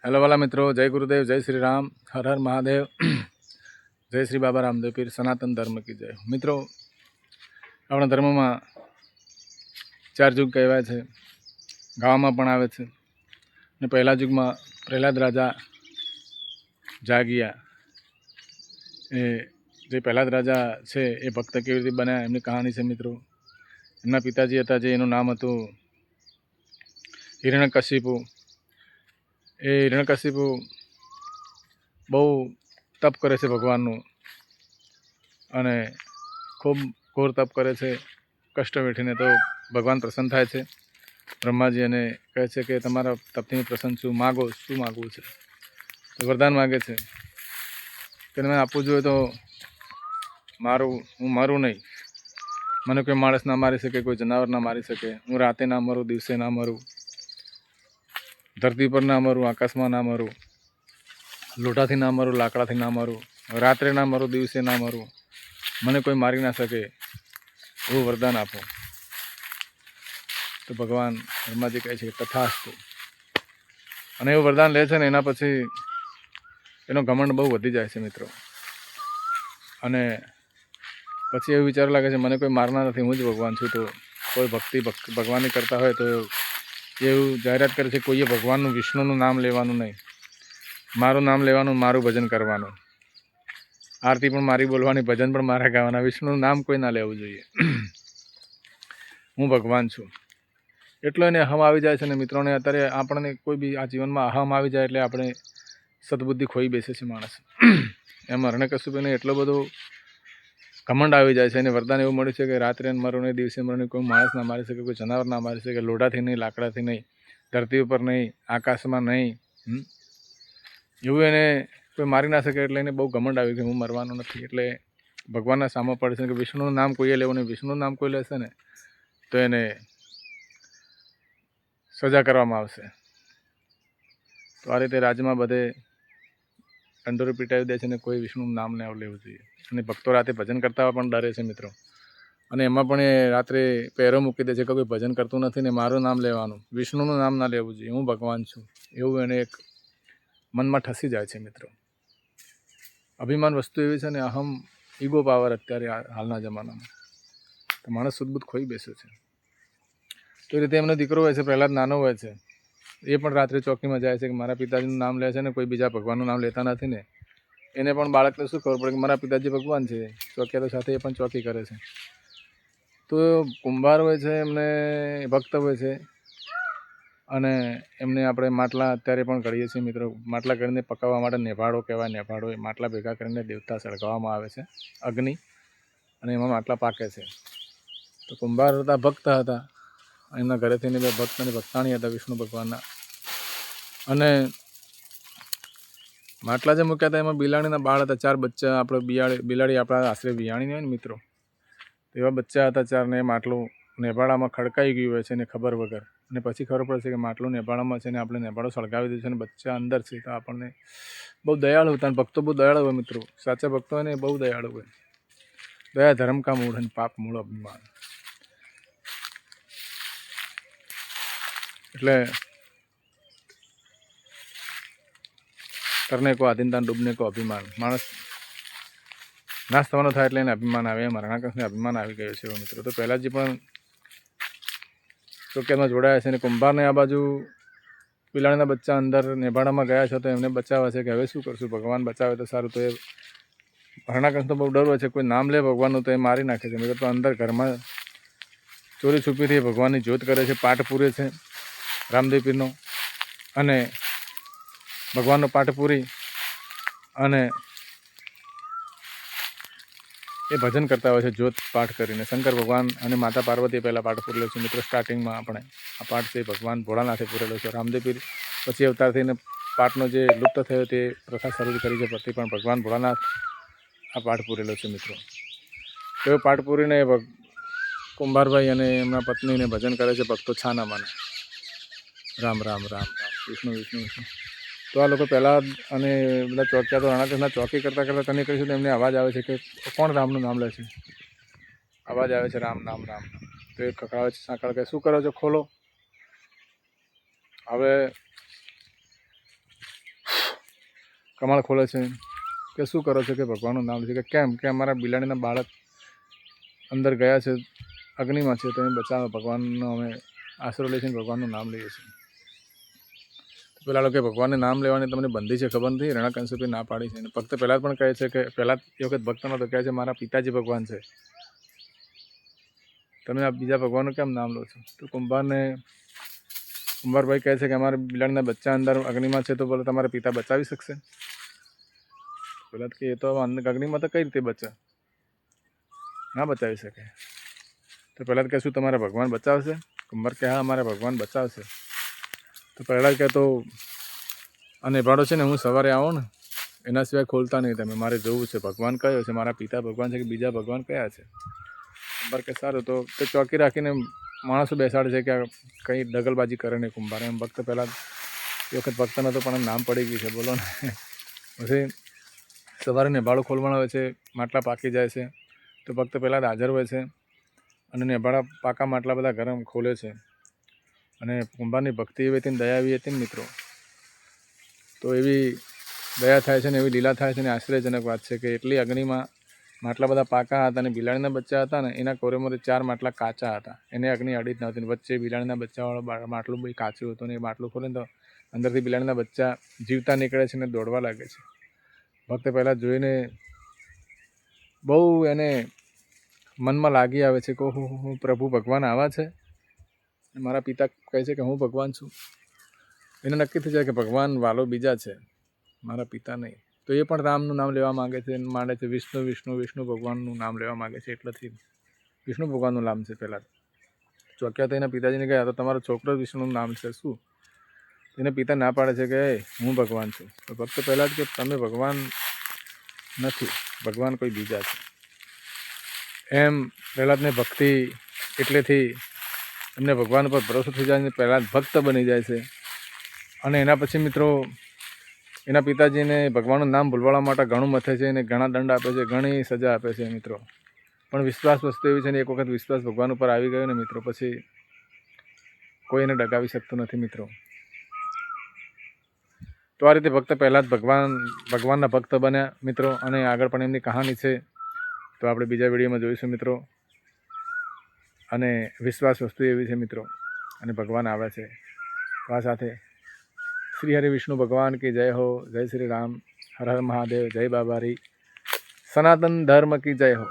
Hello वाला मित्रों, जय गुरुदेव, जय श्री राम, हर हर महादेव, जय श्री बाबा रामदेव पीर, सनातन धर्म की जय। मित्रों, अपना धर्म में 4 युग कहवाय छे, गाँव पण आवे छे ने पहला युग में प्रहलाद राजा जागिया ए जे प्रहलाद राजा छे ए भक्त केवी रीते बन्या एमनी कहानी छे। मित्रों, एमना पिताजी हता जे एनुं नाम हतुं हिरण्यकशिपु। ए हिरण्यकशिपु बहु तप करे छे भगवाननुं अने खूब घोर तप करे छे, कष्ट वेठीने तो भगवान प्रसन्न थाय छे। ब्रह्माजी अने कहे छे के तमारा तपथी प्रसन्न छुं, मागो शुं मागवुं छे। तो वरदान मांगे छे के तमे आपवुं जोईए तो हूँ मरूं नहीं, मने कोई माणस ना मारी सके, कोई जनावर ना मारी सके, हूँ राते ना मरूं, दिवसे ना मरूं, धरती पर ना मरूं, आकाश में ना मरूं, लोटाथी ना मरूं, लाकड़ाथी ना मरूं, रात्रे ना मरूं, दिवसे ना मरूं, मने कोई मारी ना सके, एवुं वरदान आपो। तो भगवान ब्रह्माजी कहे छे तथास्तु। अने एवुं वरदान ले छे ने एना पछी एनो घमंड बहु वधी जाय छे। मित्रों, अने पछी एवुं विचार लागे छे मने कोई मारना नथी, हूँ ज भगवान छुं। तो कोई भक्ति भगवाननी करता होय तो एवुं जाहेरात करे छे कोईए भगवाननुं विष्णुनुं नाम लेवानुं नहीं, मारुं नाम लेवानुं, मारुं भजन करवानुं, आरती पण मारी बोलवानी, भजन पण मारा गावाना, विष्णुनुं नाम कोई ना लेवुं जोईए। हूँ भगवान छुं एटलो एने अहम आवी जाय छे ने मित्रों ने अत्यारे आपणे कोई बी आ जीवनमां अहम आवी जाय एटले आपणे सद्बुद्धि खोई बेसे छे माणस। एम हिरण्यकशिपुने एटलो बधो घमंड आवी जाय छे अने वरदान एवुं मळ्युं छे के रात्रे मरो नहीं, दिवसे मरो नहीं, कोई माणस ना मारी सके, कोई जनावर ना मारी सके, लोढ़ाथी नहीं, लाकड़ाथी नहीं, धरती पर नहीं, आकाशमां नहीं, एवुं एने कोई मारी ना सके एटले एने बहु घमंड आवी गयुं, हूँ मरवानो नथी। एटले भगवानना सामो पड़े छे के विष्णुनुं नाम कोईए लेवुं नहीं, विष्णुनुं नाम कोई लेशे ने तो एने सजा करवामां आवशे। तो आ रीते राज्यमां बधे ढंढोरो पीटावी दे छे ने कोई विष्णुनुं नाम न लेवुं जोईए। अने भक्तो राते भजन करता पण डरे छे। मित्रों, अने एमां पण ए रात्रे पहेरो मूकी दे छे के कोई भजन करतुं नथी ने मारुं नाम लेवानुं, विष्णुनुं नाम ना लेवुं जोईए, हूँ भगवान छुं, एवुं एने एक मनमा ठसी जाय छे। मित्रों, अभिमान वस्तु एवी छे ने, अहम ईगो पावर अत्यारे हालना जमानामां तो माणस सुदबुद्ध खोई बेसे छे। तो ए रीते एमनो दीकरो होय छे, प्रहलाद नानो होय छे, ए पण रात्रे चौकीमां जाय छे के मारा पिताजीनुं नाम ले छे ने कोई बीजा भगवाननुं नाम लेता नथी ने एने पण बाळकने शुं खबर पड़े के मारा पिताजी भगवान छे, चौकिया तो साथे ए पण चौकी करे छे। तो कुंभार होय छे एमने भक्त होय छे अने एमने आपणे માટલા अत्यारे पण करीए छीए। मित्रों, માટલા કરીને पकाववा माटे नेभाळो कहेवाय, नेभाळो ए માટલા भेगा करीने देवता सळगाववामां आवे छे, अग्नि, अने एमां માટલા पाके छे। तो कुंभार हता, भक्त हता, एमना घरेथी बे भक्त अने भक्ताणी हता विष्णु भगवानना। अने માટલા जे मूक्या हता एमां बिलाड़ीना बाळ हता, 4 बच्चा। आपणे बिलाड़ी आपणा आश्रे विहाणीनी होय ने मित्रों, एवा बच्चा हता 4 ने માટલું नेभाळामां खड़काई गयुं होय छे ने खबर वगर, अने पछी खबर पड़े छे के માટલું नेभाळामां छे ने आपणे नेभाळो सळगावी दीधो छे ने बच्चा अंदर छे। तो आपणने बहु दयाळु हता, भक्तो बहु दयाळु होय। मित्रों, साचा भक्तो होय ने बहु दयाळु होय। दया धर्म का मूળ अने पाप मूળ अभिमान। એટલે करने को आधीनता, डूबने को अभिमान। माणस नाश थवानो थाय एटले एने अभिमान आवे, एम हिरण्यकशिपुने अभिमान आवी गयो छे। मित्रों, तो प्रहलादजी पण ચોકિયામાં જોડાયા છે અને કુંભારને આ બાજુ બિલાડીના બચ્ચા અંદર નેભાળામાં ગયા છે તો એમને બચાવવા છે કે હવે શું કરશું, ભગવાન બચાવે તો સારું। તો એ हिरण्यकशिपु તો બહુ ડરવો છે, કોઈ નામ લે ભગવાનનું તો એ મારી નાખે છે। મિત્રો, તો અંદર ઘરમાં ચોરી છુપીથી ભગવાનની જ્યોત કરે છે, પાઠ પૂરે છે રામદેવ પીરનો, અને ભગવાનનો પાઠ પૂરી અને એ ભજન કરતા હોય છે જ્યોત પાઠ કરીને। શંકર ભગવાન અને માતા પાર્વતીએ પહેલાં પાઠ પૂરેલો છે। મિત્રો, સ્ટાર્ટિંગમાં આપણે આ પાઠ છે ભગવાન ભોળાનાથે પૂરેલો છે। રામદેવ પીર પછી અવતાર થઈને પાઠનો જે લુપ્ત થયો તે પ્રથા શરૂ કરી છે પરથી, પણ ભગવાન ભોળાનાથ આ પાઠ પૂરેલો છે। મિત્રો, તેઓ પાઠ પૂરીને કુંભારભાઈ અને એમના પત્નીને ભજન કરે છે, ભક્તો છા ના માને, રામ રામ રામ રામ, વિષ્ણુ વિષ્ણુ વિષ્ણુ। તો આ લોકો પહેલાં અને બધા ચોકિયા તો રણાકસના ચોકી કરતાં કરતાં તને કહીશું તો એમને અવાજ આવે છે કે કોણ રામનું નામ લે છે, અવાજ આવે છે રામ નામ રામ નામ। તો એ ખખડાવે છે સાંકળ કે શું કરો છો, ખોલો। હવે કમાળ ખોલે છે કે શું કરો છો, કે ભગવાનનું નામ છે, કે કેમ કે અમારા બિલાડીના બાળક અંદર ગયા છે, અગ્નિમાં છે, તો એને બચાવો, ભગવાનનો અમે આશરો લઈએ છીએ, ભગવાનનું નામ લઈએ છીએ. તો પેલા લોકો ભગવાનને નામ લેવાની તમને બંધી છે ખબર નથી, રણકંસુપે ના પાડી છે. ભક્ત પહેલાં પણ કહે છે કે પહેલાં એ વખત ભક્ત નહોતો, કહે છે મારા પિતાજી ભગવાન છે, તમે આ બીજા ભગવાનનું કેમ નામ લો છો? તો કુંભારભાઈ કહે છે કે અમારા બિલાડીના બચ્ચા અંદર અગ્નિમાં છે, તો બોલો તમારા પિતા બચાવી શકશે? પેલા કે એ તો અગ્નિમાં તો કઈ રીતે બચે, ના બચાવી શકે. તો પહેલાં કે શું તમારા ભગવાન બચાવશે? કુંભાર કે હા અમારા ભગવાન બચાવશે. તો પહેલાં કહે તો આ નેભાડો છે ને, હું સવારે આવો ને એના સિવાય ખોલતા નહીં તમે, મારે જોવું છે ભગવાન કયો છે, મારા પિતા ભગવાન છે કે બીજા ભગવાન કયા છે. કુંભાર કે સારું. તો તે ચોકી રાખીને માણસો બેસાડે છે કે કંઈ દગલબાજી કરે નહીં કુંભાર. એમ ભક્ત પહેલાં એ વખત ભક્ત નહોતો પણ નામ પડી ગયું છે, બોલો ને. પછી સવારે નેભાડો ખોલવાનો હોય છે, માટલા પાકી જાય છે, તો ભક્ત પહેલાં હાજર હોય છે અને નેભાડા પાકા માટલા બધા ગરમ ખોલે છે. અને કુંભારની ભક્તિ એવી હતી ને દયા એવી હતી ને મિત્રો, તો એવી દયા થાય છે ને એવી લીલા થાય છે ને આશ્ચર્યજનક વાત છે કે એટલી અગ્નિમાં માટલા બધા પાકા હતા અને બિલાડીના બચ્ચા હતા ને એના કોરેમોરે 4 માટલા કાચા હતા, એને અગ્નિ અડી જ નહોતી. વચ્ચે બિલાડીના બચ્ચાવાળો માટલું બી કાચું હતું ને એ માટલું ખોલે તો અંદરથી બિલાડીના બચ્ચા જીવતા નીકળે છે ને દોડવા લાગે છે. ભક્ત પહેલાં જોઈને બહુ એને મનમાં લાગી આવે છે કે હું પ્રભુ ભગવાન આવા છે, મારા પિતા કહે છે કે હું ભગવાન છું. એને નક્કી થઈ જાય કે ભગવાન વાલો બીજા છે, મારા પિતા નહીં. તો એ પણ રામનું નામ લેવા માગે છે, માંડે છે વિષ્ણુ ભગવાનનું નામ લેવા માગે છે. એટલેથી વિષ્ણુ ભગવાનનું નામ છે. પહેલાં ચોક્યા તો એના પિતાજીને કહ્યા તો તમારો છોકરો વિષ્ણુનું નામ છે શું? એને પિતા ના પાડે છે કે હું ભગવાન છું. તો ભક્ત પહેલાં જ કે તમે ભગવાન નથી, ભગવાન કોઈ બીજા છે. એમ પ્રહલાદને ભક્તિ એટલેથી એમને ભગવાન પર ભરોસો થઈ જાય ને પ્રહલાદ ભક્ત બની જાય છે. અને એના પછી મિત્રો એના પિતાજીને ભગવાનનું નામ ભૂલવાડવા માટે ઘણું મથે છે અને ઘણા દંડ આપે છે, ઘણી સજા આપે છે મિત્રો. પણ વિશ્વાસ વસ્તુ એવી છે ને, એક વખત વિશ્વાસ ભગવાન ઉપર આવી ગયો ને મિત્રો, પછી કોઈ એને ડગાવી શકતું નથી મિત્રો. તો આ રીતે ભક્ત પહેલાં જ ભગવાનના ભક્ત બન્યા મિત્રો. અને આગળ પણ એમની કહાની છે, તો આપણે બીજા વિડીયોમાં જોઈશું મિત્રો. અને વિશ્વાસ વસ્તુ એવી છે મિત્રો, અને ભગવાન આવે છે. તો આ સાથે શ્રી હરિ વિષ્ણુ ભગવાન કી જય હો, જય શ્રી રામ, હર હર મહાદેવ, જય બાબારી, સનાતન ધર્મ કી જય હો.